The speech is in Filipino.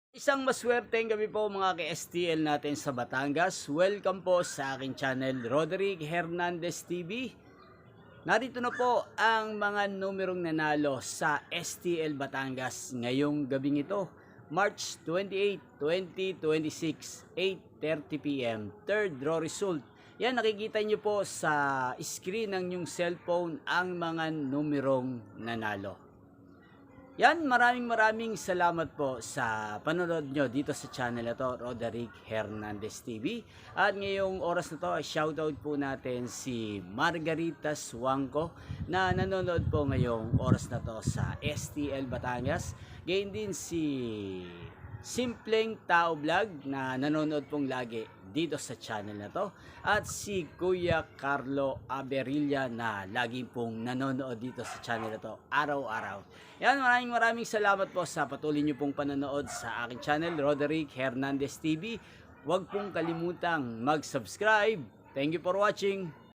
Isang maswerteng gabi po mga ka-STL natin sa Batangas. Welcome po sa aking channel, Roderick Hernandez TV. Narito na po ang mga numerong nanalo sa STL Batangas ngayong gabing ito, March 28, 2026, 8:30 p.m. Third draw result. Yan, nakikita nyo po sa screen ng inyong cellphone ang mga numerong nanalo. Yan, maraming salamat po sa panonood nyo dito sa channel na to, Roderick Hernandez TV. At ngayong oras na to, shoutout po natin si Margarita Swangko na nanonood po ngayong oras na to sa STL Batangas. Gayun din si Simpleng Tao Vlog na nanonood pong lagi dito sa channel na to, at si Kuya Carlo Aberilla na lagi pong nanonood dito sa channel na to araw-araw. Yan, maraming salamat po sa patuloy nyo pong panonood sa aking channel, Roderick Hernandez TV. Huwag pong kalimutang mag-subscribe. Thank you for watching.